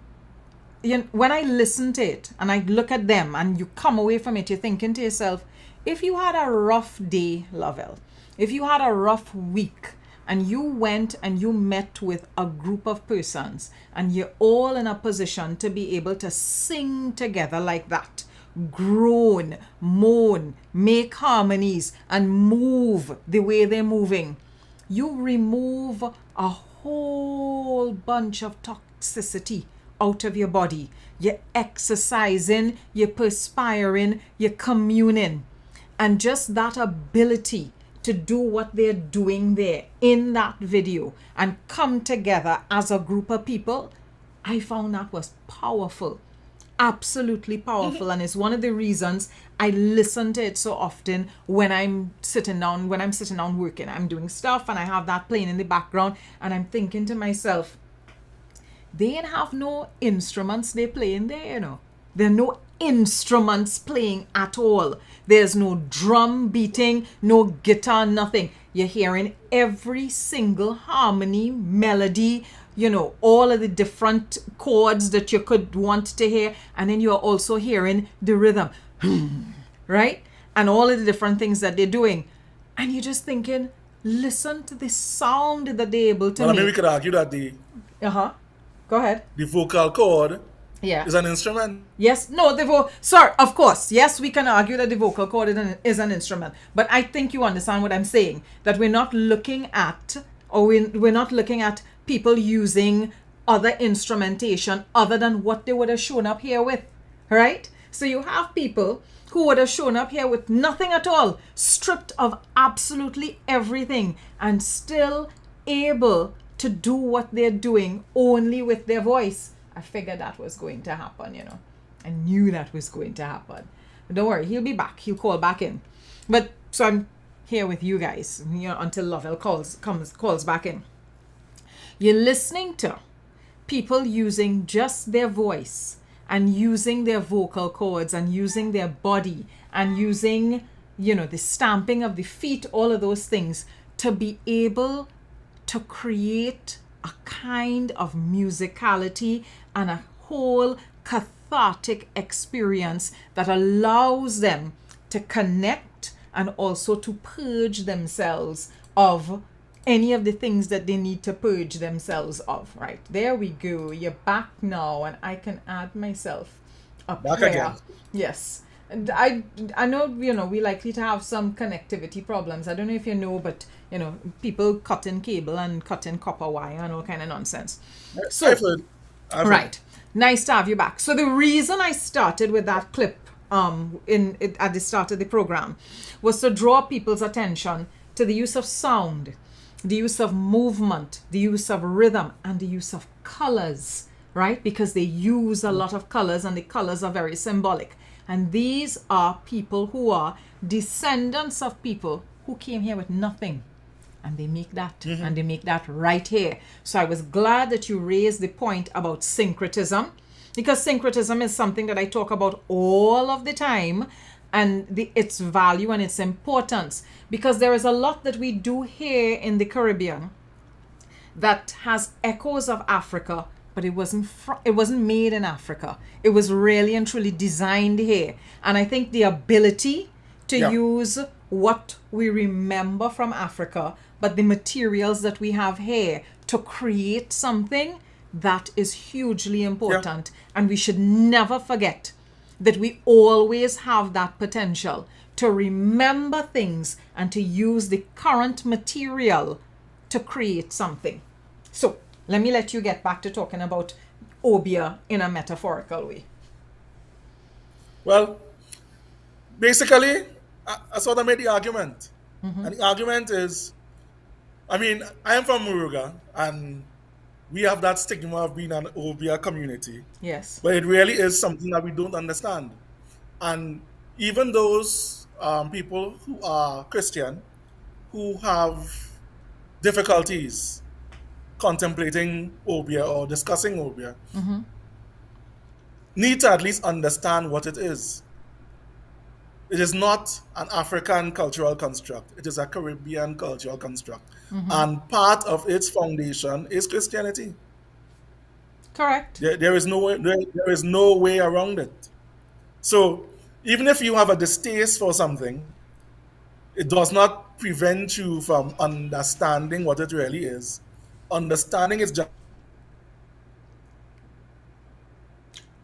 [SPEAKER 1] when I listen to it and I look at them and you come away from it, you're thinking to yourself, if you had a rough day, Lovell, if you had a rough week, and you went and you met with a group of persons and you're all in a position to be able to sing together like that, groan, moan, make harmonies, and move the way they're moving, you remove a whole bunch of toxicity out of your body. You're exercising, you're perspiring, you're communing. And just that ability to do what they're doing there in that video and come together as a group of people, I found that was powerful, absolutely powerful. And it's one of the reasons I listen to it so often when I'm sitting down working. I'm doing stuff and I have that playing in the background and I'm thinking to myself, they ain't have no instruments they playing there, you know. There are no instruments playing at all. There's no drum beating, no guitar, nothing. You're hearing every single harmony, melody, you know, all of the different chords that you could want to hear. And then you're also hearing the rhythm, right? And all of the different things that they're doing. And you're just thinking, listen to the sound that they're able to make.
[SPEAKER 7] I mean, we could argue that
[SPEAKER 1] Go ahead.
[SPEAKER 7] the vocal cord
[SPEAKER 1] Yeah.
[SPEAKER 7] is an instrument.
[SPEAKER 1] Yes, no, sorry, of course. Yes, we can argue that the vocal cord is an instrument. But I think you understand what I'm saying. That we're not looking at, we're not looking at people using other instrumentation other than what they would have shown up here with. Right? So you have people who would have shown up here with nothing at all, stripped of absolutely everything, and still able to do what they're doing only with their voice. I figured that was going to happen, you know. I knew that was going to happen. But don't worry, he'll be back. He'll call back in. But so I'm here with you guys, you know, until Lovell calls back in. You're listening to people using just their voice and using their vocal cords and using their body and using, you know, the stamping of the feet, all of those things to be able to create a kind of musicality and a whole cathartic experience that allows them to connect and also to purge themselves of any of the things that they need to purge themselves of. Right, there we go. You're back now, and I can add myself a
[SPEAKER 7] Back
[SPEAKER 1] prayer.
[SPEAKER 7] again.
[SPEAKER 1] Yes, And I know, we're likely to have some connectivity problems. I don't know if you know, but, people cutting cable and cutting copper wire and all kind of nonsense. So,
[SPEAKER 7] I've heard.
[SPEAKER 1] right. Nice to have you back. So the reason I started with that clip at the start of the program was to draw people's attention to the use of sound, the use of movement, the use of rhythm, and the use of colors, right? Because they use a lot of colors, and the colors are very symbolic. And these are people who are descendants of people who came here with nothing. And they make that, and they make that right here. So I was glad that you raised the point about syncretism, because syncretism is something that I talk about all of the time, and its value and its importance, because there is a lot that we do here in the Caribbean that has echoes of Africa, but it wasn't made in Africa. It was really and truly designed here. And I think the ability to use what we remember from Africa, but the materials that we have here to create something that is hugely important. And we should never forget that we always have that potential to remember things and to use the current material to create something. So let me let you get back to talking about Obia in a metaphorical way.
[SPEAKER 7] Well, basically, I sort of made the argument. And the argument is, I mean, I am from Muruga, and we have that stigma of being an Obia community.
[SPEAKER 1] Yes.
[SPEAKER 7] But it really is something that we don't understand. And even those people who are Christian, who have difficulties contemplating Obia or discussing Obia, need to at least understand what it is. It is not an African cultural construct. It is a Caribbean cultural construct. And part of its foundation is Christianity.
[SPEAKER 1] Correct.
[SPEAKER 7] There is no way around it. So even if you have a distaste for something, it does not prevent you from understanding what it really is. Understanding is just...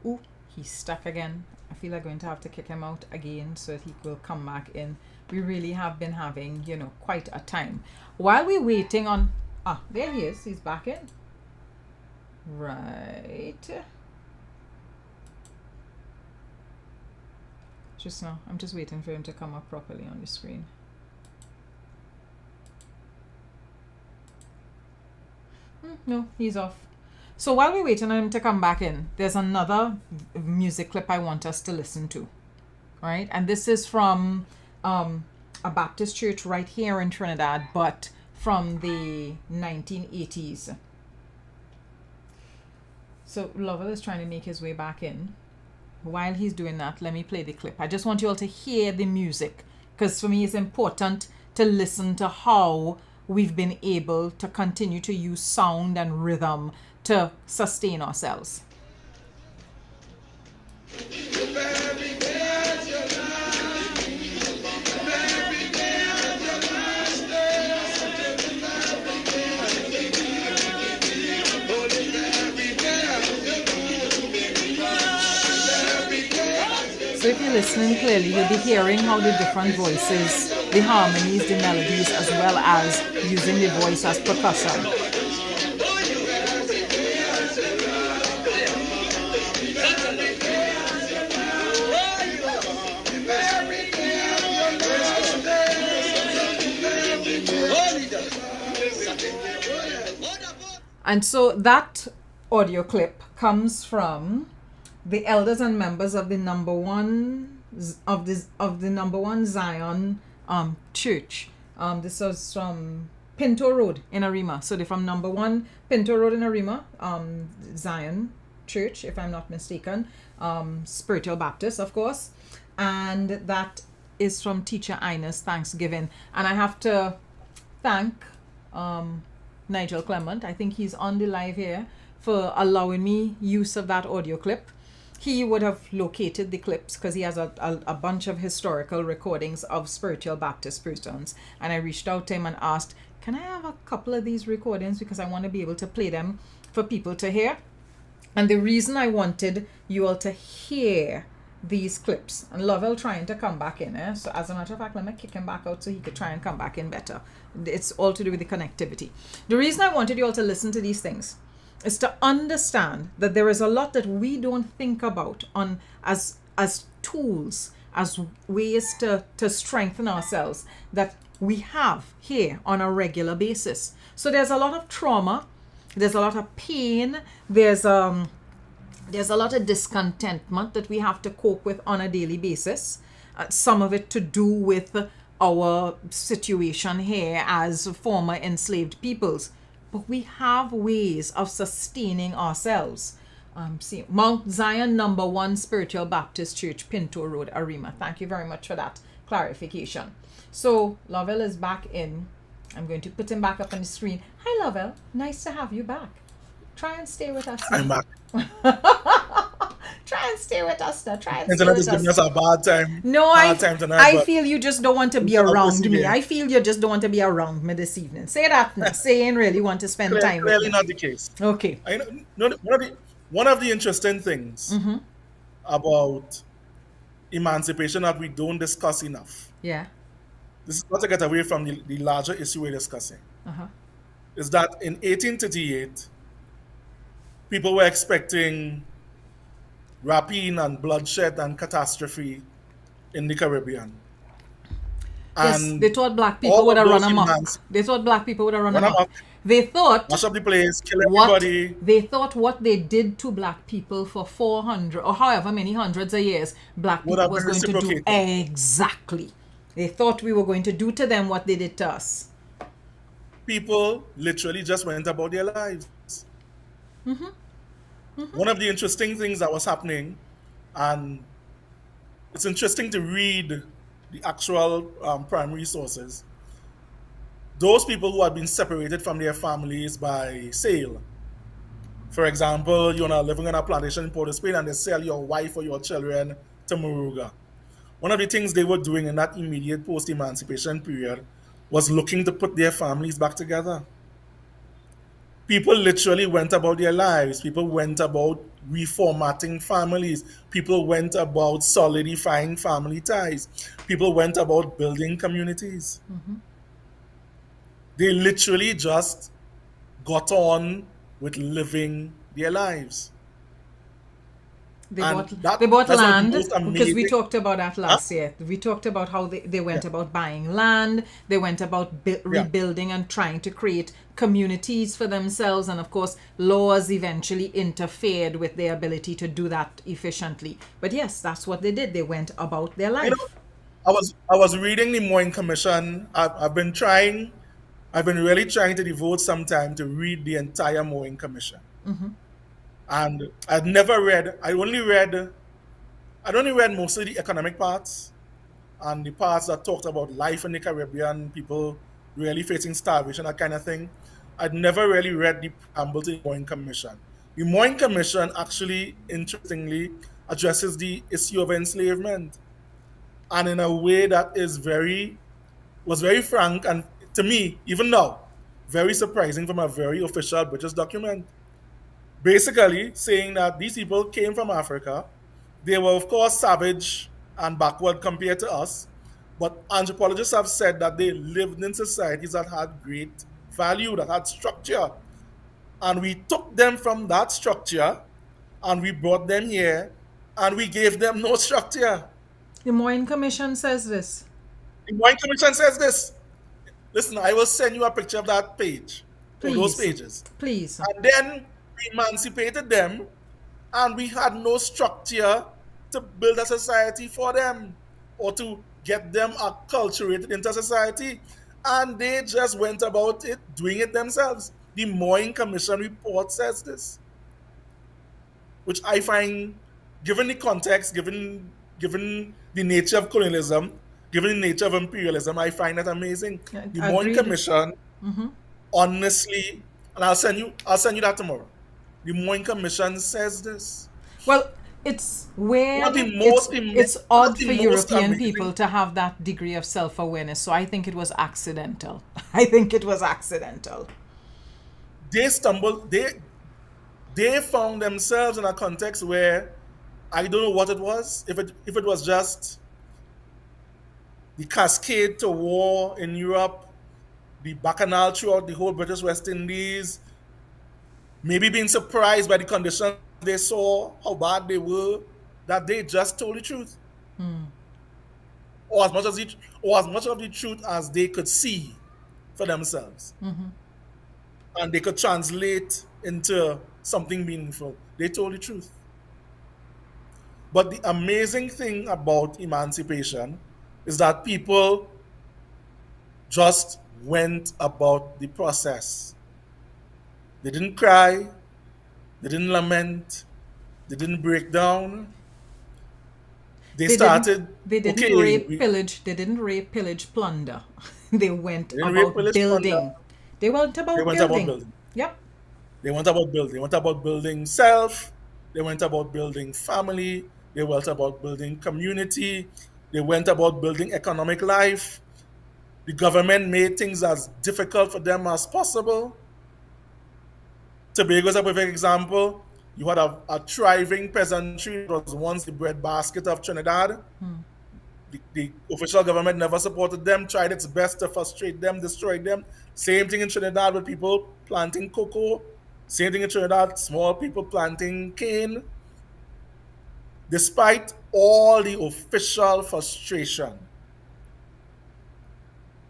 [SPEAKER 1] Ooh, he's stuck again. I feel like I'm going to have to kick him out again so that he will come back in. We really have been having, quite a time. While we're waiting on... there he is. He's back in. Right. Just now. I'm just waiting for him to come up properly on the screen. No, he's off. So while we're waiting on him to come back in, there's another music clip I want us to listen to. Right? And this is from a Baptist church right here in Trinidad, but from the 1980s. So Lovell is trying to make his way back in. While he's doing that, let me play the clip. I just want you all to hear the music, because for me it's important to listen to how we've been able to continue to use sound and rhythm to sustain ourselves. So if you're listening clearly, you'll be hearing how the different voices, the harmonies, the melodies, as well as using the voice as percussion. And so that audio clip comes from the elders and members of the number one Zion church. This was from Pinto Road in Arima. So they're from number 1 Pinto Road in Arima, Zion Church, if I'm not mistaken, Spiritual Baptist, of course. And that is from Teacher Ina's Thanksgiving. And I have to thank Nigel Clement. I think he's on the live here, for allowing me use of that audio clip. He would have located the clips because he has a bunch of historical recordings of Spiritual Baptist Puritans. And I reached out to him and asked, can I have a couple of these recordings, because I want to be able to play them for people to hear. And the reason I wanted you all to hear these clips. And Lovell trying to come back in. So as a matter of fact, let me kick him back out so he could try and come back in better. It's all to do with the connectivity. The reason I wanted you all to listen to these things is to understand that there is a lot that we don't think about on as tools, as ways to strengthen ourselves that we have here on a regular basis. So there's a lot of trauma, there's a lot of pain, there's a lot of discontentment that we have to cope with on a daily basis. Some of it to do with our situation here as former enslaved peoples. But we have ways of sustaining ourselves. See, Mount Zion number 1 Spiritual Baptist Church, Pinto Road, Arima. Thank you very much for that clarification. So Lovell is back in. I'm going to put him back up on the screen. Hi, Lovell. Nice to have you back. Try and stay with us.
[SPEAKER 7] I'm back.
[SPEAKER 1] Try and stay with us now. Try and
[SPEAKER 7] Internet
[SPEAKER 1] stay
[SPEAKER 7] is
[SPEAKER 1] with
[SPEAKER 7] giving
[SPEAKER 1] us.
[SPEAKER 7] us a bad time.
[SPEAKER 1] No,
[SPEAKER 7] Bad time tonight,
[SPEAKER 1] I
[SPEAKER 7] but
[SPEAKER 1] feel you just don't want to be
[SPEAKER 7] shall
[SPEAKER 1] around me.
[SPEAKER 7] proceed.
[SPEAKER 1] I feel you just don't want to be around me this evening. Say that now. Say you really want to spend time with
[SPEAKER 7] clearly
[SPEAKER 1] me.
[SPEAKER 7] not the case.
[SPEAKER 1] Okay.
[SPEAKER 7] I know, one of the interesting things about emancipation that we don't discuss enough,
[SPEAKER 1] Yeah.
[SPEAKER 7] this is not to get away from the larger issue we're discussing, is that in 1838, people were expecting rapine and bloodshed and catastrophe in the Caribbean.
[SPEAKER 1] Yes,
[SPEAKER 7] And
[SPEAKER 1] they thought black people
[SPEAKER 7] all
[SPEAKER 1] would have
[SPEAKER 7] of
[SPEAKER 1] run
[SPEAKER 7] those
[SPEAKER 1] amok.
[SPEAKER 7] demands-
[SPEAKER 1] They thought black people would have run
[SPEAKER 7] Run
[SPEAKER 1] amok.
[SPEAKER 7] amok.
[SPEAKER 1] They thought
[SPEAKER 7] mash up the place, kill
[SPEAKER 1] what
[SPEAKER 7] everybody.
[SPEAKER 1] they thought what they did to black people for 400 or however many hundreds of years, black
[SPEAKER 7] Would
[SPEAKER 1] people
[SPEAKER 7] have
[SPEAKER 1] was
[SPEAKER 7] been
[SPEAKER 1] going to do
[SPEAKER 7] reciprocated.
[SPEAKER 1] exactly. They thought we were going to do to them what they did to us.
[SPEAKER 7] People literally just went about their lives. One of the interesting things that was happening, and it's interesting to read the actual primary sources, those people who had been separated from their families by sale. For example, you're not living on a plantation in Port of Spain and they sell your wife or your children to Moruga. One of the things they were doing in that immediate post-emancipation period was looking to put their families back together. People literally went about their lives. People went about reformatting families. People went about solidifying family ties. People went about building communities. They literally just got on with living their lives.
[SPEAKER 1] They
[SPEAKER 7] And
[SPEAKER 1] bought,
[SPEAKER 7] that-
[SPEAKER 1] they bought
[SPEAKER 7] that's one of the
[SPEAKER 1] land
[SPEAKER 7] most
[SPEAKER 1] because we
[SPEAKER 7] amazing-
[SPEAKER 1] talked about that last year. We talked about how they went about buying land. They went about rebuilding and trying to create communities for themselves. And of course, laws eventually interfered with their ability to do that efficiently. But yes, that's what they did. They went about their life.
[SPEAKER 7] You know, I was reading the Moyne Commission. I've been really trying to devote some time to read the entire Moyne Commission. And I'd only read most of the economic parts and the parts that talked about life in the Caribbean, people really facing starvation, that kind of thing. I'd never really read the preamble to the Moyne Commission. The Moyne Commission actually, interestingly, addresses the issue of enslavement, and in a way that was very frank, and to me, even now, very surprising from a very official British document. Basically saying that these people came from Africa. They were, of course, savage and backward compared to us, but anthropologists have said that they lived in societies that had great value, that had structure. And we took them from that structure and we brought them here and we gave them no structure.
[SPEAKER 1] The Moyne Commission says this.
[SPEAKER 7] The Moyne Commission says this. Listen, I will send you a picture of that page, or those
[SPEAKER 1] Please.
[SPEAKER 7] pages.
[SPEAKER 1] Please.
[SPEAKER 7] And then we emancipated them, and we had no structure to build a society for them or to get them acculturated into society. And they just went about it, doing it themselves. The Moyne Commission report says this, which I find, given the context, given the nature of colonialism, given the nature of imperialism, I find that amazing. The Moyne
[SPEAKER 1] Agreed.
[SPEAKER 7] Commission, honestly, and I'll send you that tomorrow. The Moyne Commission says this.
[SPEAKER 1] Well, it's weird.
[SPEAKER 7] One of the most
[SPEAKER 1] It's
[SPEAKER 7] one
[SPEAKER 1] odd
[SPEAKER 7] of the
[SPEAKER 1] for
[SPEAKER 7] most
[SPEAKER 1] European
[SPEAKER 7] amazing-
[SPEAKER 1] people to have that degree of self-awareness. So I think it was accidental. I think it was accidental.
[SPEAKER 7] They found themselves in a context where, I don't know what it was. If it was just the cascade to war in Europe, the bacchanal throughout the whole British West Indies, maybe being surprised by the conditions they saw, how bad they were, that they just told the truth. Or as much of the truth as they could see for themselves. And they could translate into something meaningful. They told the truth. But the amazing thing about emancipation is that people just went about the process. They didn't cry, they didn't lament, they didn't break down. They started.
[SPEAKER 1] They didn't
[SPEAKER 7] okay,
[SPEAKER 1] rape, pillage. They didn't rape, pillage, plunder. They went
[SPEAKER 7] They didn't rape,
[SPEAKER 1] about
[SPEAKER 7] pillage,
[SPEAKER 1] building.
[SPEAKER 7] plunder.
[SPEAKER 1] They went about
[SPEAKER 7] They went
[SPEAKER 1] building.
[SPEAKER 7] about building.
[SPEAKER 1] Yep.
[SPEAKER 7] They went about building. They went about building self. They went about building family. They went about building community. They went about building economic life. The government made things as difficult for them as possible. Tobago is a perfect example. You had a thriving peasantry. It was once the breadbasket of Trinidad. The official government never supported them, tried its best to frustrate them, destroy them. Same thing in Trinidad with people planting cocoa. Same thing in Trinidad, small people planting cane. Despite all the official frustration,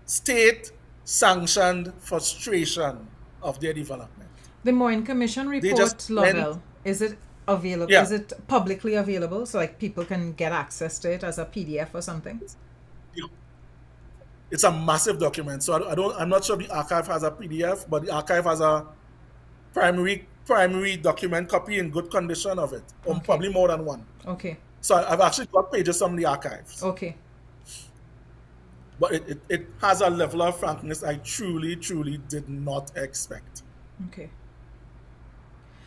[SPEAKER 7] state-sanctioned frustration of their development.
[SPEAKER 1] The Moyne Commission report,
[SPEAKER 7] just
[SPEAKER 1] Lovell, is it available?
[SPEAKER 7] Yeah.
[SPEAKER 1] Is it publicly available so like people can get access to it as a PDF or something?
[SPEAKER 7] It's a massive document, so I'm not sure the archive has a PDF, but the archive has a primary document copy in good condition of it, or probably more than one.
[SPEAKER 1] Okay.
[SPEAKER 7] So I've actually got pages from the archives.
[SPEAKER 1] Okay.
[SPEAKER 7] But it has a level of frankness I truly, truly did not expect.
[SPEAKER 1] Okay.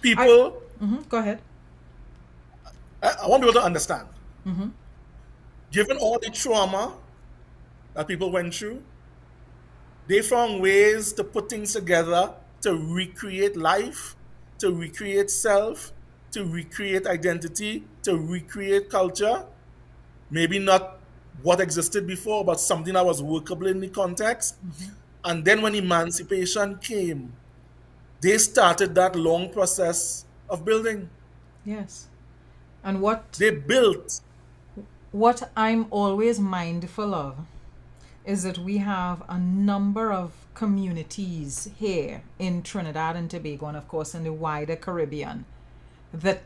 [SPEAKER 7] People,
[SPEAKER 1] Go ahead.
[SPEAKER 7] I want people to understand. Given all the trauma that people went through, they found ways to put things together to recreate life, to recreate self, to recreate identity, to recreate culture. Maybe not what existed before, but something that was workable in the context. And then when emancipation came, they started that long process of building.
[SPEAKER 1] Yes. And what
[SPEAKER 7] They built.
[SPEAKER 1] what I'm always mindful of is that we have a number of communities here in Trinidad and Tobago, and of course in the wider Caribbean, that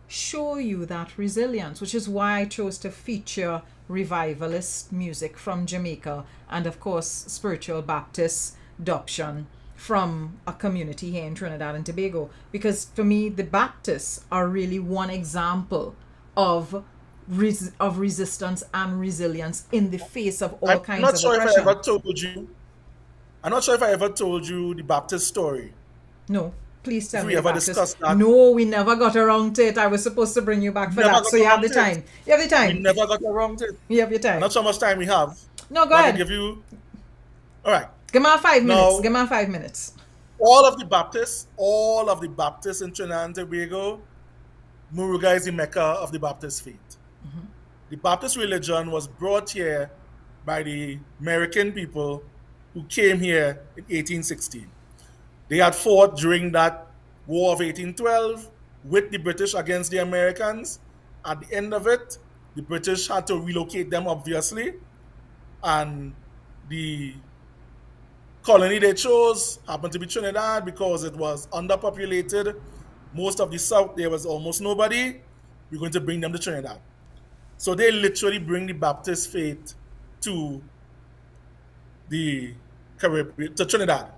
[SPEAKER 1] show you that resilience, which is why I chose to feature revivalist music from Jamaica and of course spiritual Baptist adoption from a community here in Trinidad and Tobago, because for me the Baptists are really one example of resistance and resilience in the face of all kinds of oppression.
[SPEAKER 7] I'm not sure if I ever told you the Baptist story.
[SPEAKER 1] No, please tell
[SPEAKER 7] If
[SPEAKER 1] me.
[SPEAKER 7] we
[SPEAKER 1] the
[SPEAKER 7] ever
[SPEAKER 1] Baptist.
[SPEAKER 7] discussed that.
[SPEAKER 1] No, we never got around to it. I was supposed to bring you back for
[SPEAKER 7] Never
[SPEAKER 1] that,
[SPEAKER 7] got
[SPEAKER 1] so you have the
[SPEAKER 7] around to it.
[SPEAKER 1] time. You have the
[SPEAKER 7] We
[SPEAKER 1] time.
[SPEAKER 7] never got around to it.
[SPEAKER 1] You have your
[SPEAKER 7] I'm
[SPEAKER 1] time.
[SPEAKER 7] not sure how much time we have.
[SPEAKER 1] No, go
[SPEAKER 7] But I can
[SPEAKER 1] ahead.
[SPEAKER 7] give you. All right.
[SPEAKER 1] Give me 5 minutes.
[SPEAKER 7] No.
[SPEAKER 1] Give me 5 minutes.
[SPEAKER 7] All of the Baptists in Trinidad and Tobago, Muruga is the Mecca of the Baptist faith. The Baptist religion was brought here by the American people who came here in 1816. They had fought during that War of 1812 with the British against the Americans. At the end of it, the British had to relocate them, obviously, and the colony they chose happened to be Trinidad because it was underpopulated. Most of the South, there was almost nobody. We're going to bring them to Trinidad. So they literally bring the Baptist faith to the Caribbean, to Trinidad.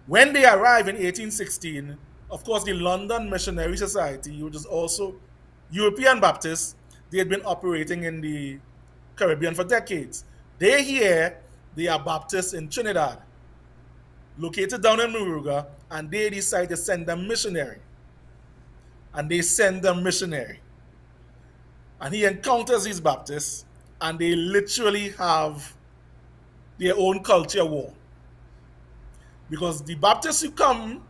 [SPEAKER 7] When they arrived in 1816, of course, the London Missionary Society, which is also European Baptists, they had been operating in the Caribbean for decades. They are Baptists in Trinidad, located down in Muruga, and they decide to send them missionary. And they send them missionary. And he encounters these Baptists, and they literally have their own culture war. Because the Baptists who come,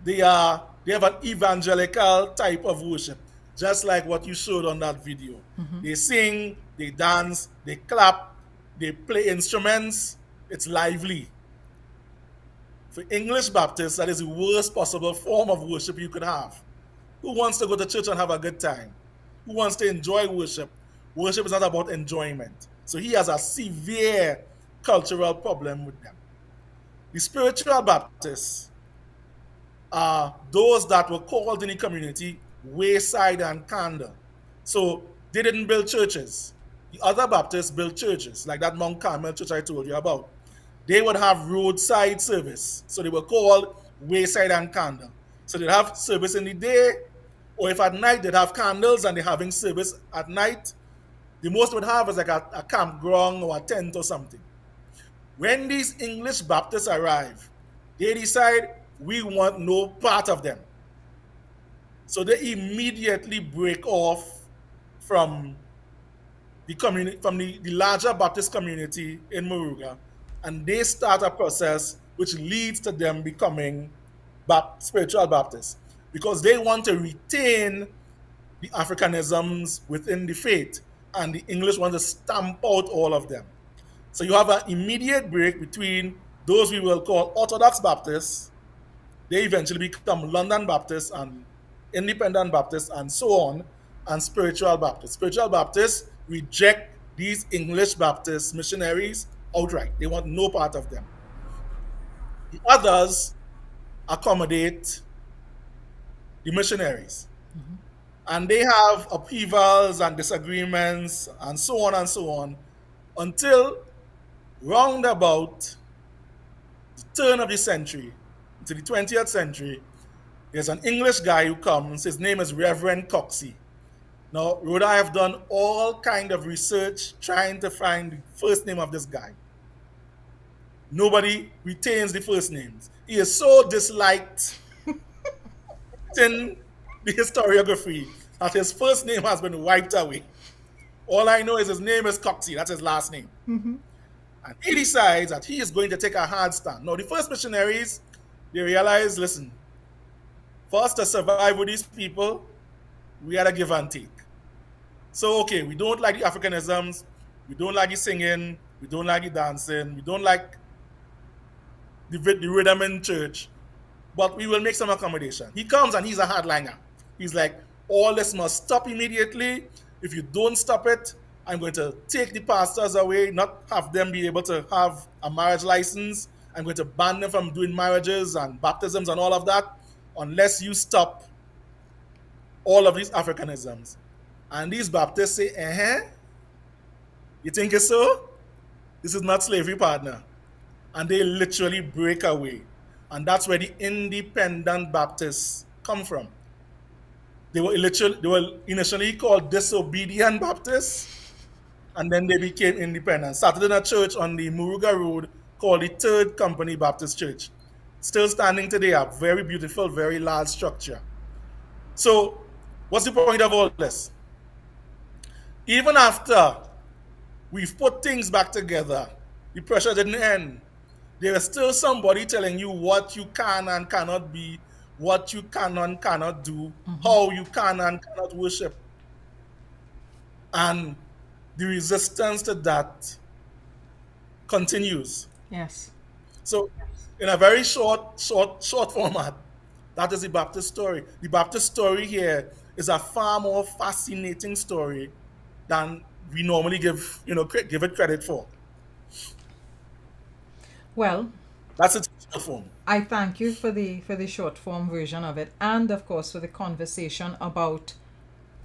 [SPEAKER 7] they have an evangelical type of worship. just like what you showed on that video. They sing, they dance, they clap, they play instruments. It's lively. For English Baptists, that is the worst possible form of worship you could have. Who wants to go to church and have a good time? Who wants to enjoy worship? Worship is not about enjoyment. So he has a severe cultural problem with them. The spiritual Baptists are those that were called in the community wayside and candle. So they didn't build churches. The other Baptists built churches, like that Mount Carmel church I told you about. They would have roadside service. So they were called wayside and candle. So they'd have service in the day, or if at night they'd have candles and they're having service at night, the most would have is like a campground or a tent or something. When these English Baptists arrive, they decide we want no part of them. So they immediately break off from the community, from the larger Baptist community in Moruga, and they start a process which leads to them becoming spiritual Baptists, because they want to retain the Africanisms within the faith, and the English want to stamp out all of them. So you have an immediate break between those we will call Orthodox Baptists. They eventually become London Baptists and Independent Baptists and so on, and Spiritual Baptists. Spiritual Baptists reject these English Baptist missionaries outright. They want no part of them. The others accommodate the missionaries. And they have upheavals and disagreements and so on until round about the turn of the century, into the 20th century, there's an English guy who comes. His name is Reverend Coxey. Now, Rhoda, I have done all kind of research trying to find the first name of this guy. Nobody retains the first names. He is so disliked in the historiography that his first name has been wiped away. All I know is his name is Coxey. That's his last name. And he decides that he is going to take a hard stand. Now, the first missionaries, they realize, listen, for us to survive with these people, we got to give and take. So, okay, we don't like the Africanisms, we don't like the singing, we don't like the dancing, we don't like the rhythm in church, but we will make some accommodation. He comes and he's a hardliner. He's like, all this must stop immediately. If you don't stop it, I'm going to take the pastors away, not have them be able to have a marriage license. I'm going to ban them from doing marriages and baptisms and all of that, unless you stop all of these Africanisms. And these Baptists say, you think it's so? This is not slavery, partner. And they literally break away. And that's where the Independent Baptists come from. They were initially called Disobedient Baptists, and then they became independent. Started in a church on the Moruga Road called the Third Company Baptist Church. Still standing today, a very beautiful, very large structure. So, what's the point of all this? Even after we've put things back together, the pressure didn't end. There is still somebody telling you what you can and cannot be, what you can and cannot do, how you can and cannot worship. And the resistance to that continues.
[SPEAKER 1] Yes.
[SPEAKER 7] So, in a very short format, that is the Baptist story. The Baptist story here is a far more fascinating story than we normally give it credit for.
[SPEAKER 1] Well,
[SPEAKER 7] that's its short form.
[SPEAKER 1] I thank you for the short form version of it, and of course for the conversation about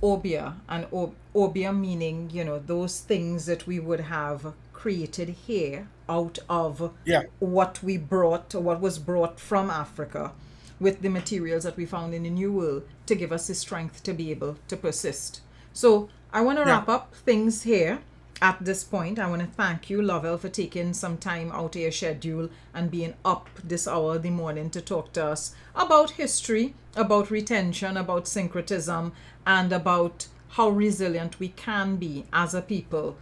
[SPEAKER 1] obia, and obia meaning, those things that we would have created here out of what was brought from Africa with the materials that we found in the New World to give us the strength to be able to persist. So I want to wrap up things here. At this point, I want to thank you, Lovell, for taking some time out of your schedule and being up this hour of the morning to talk to us about history, about retention, about syncretism, and about how resilient we can be as a people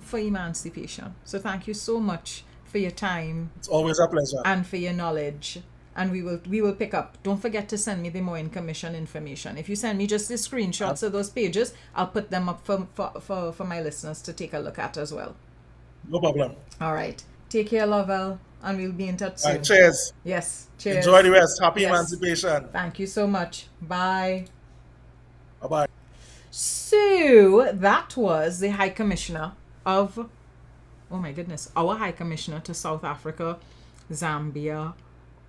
[SPEAKER 1] for emancipation. So thank you so much for your time.
[SPEAKER 7] It's always a pleasure.
[SPEAKER 1] And for your knowledge. and we will pick up. Don't forget to send me the Moyne Commission information. If you send me just the screenshots of those pages, I'll put them up for my listeners to take a look at as well.
[SPEAKER 7] No problem.
[SPEAKER 1] All right. Take care, Lovell, and we'll be in touch soon.
[SPEAKER 7] All right, cheers.
[SPEAKER 1] Yes. Cheers.
[SPEAKER 7] Enjoy the rest. Happy
[SPEAKER 1] Yes.
[SPEAKER 7] Emancipation.
[SPEAKER 1] Thank you so much. Bye.
[SPEAKER 7] Bye-bye.
[SPEAKER 1] So that was the High Commissioner of, oh my goodness, our High Commissioner to South Africa, Zambia.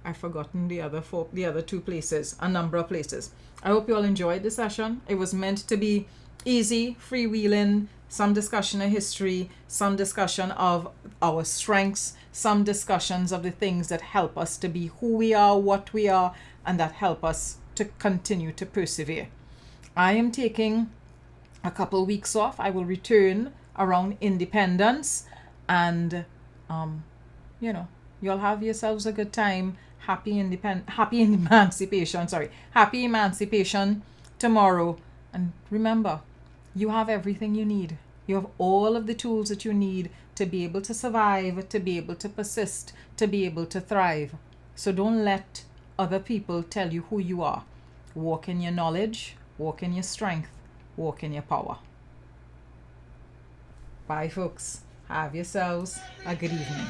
[SPEAKER 1] I've forgotten the other two places, a number of places. I hope you all enjoyed the session. It was meant to be easy, freewheeling, some discussion of history, some discussion of our strengths, some discussions of the things that help us to be who we are, what we are, and that help us to continue to persevere. I am taking a couple weeks off. I will return around Independence, and you'll have yourselves a good time. Happy Emancipation tomorrow. And remember, you have everything you need. You have all of the tools that you need to be able to survive, to be able to persist, to be able to thrive. So don't let other people tell you who you are. Walk in your knowledge, walk in your strength, walk in your power. Bye, folks. Have yourselves a good evening.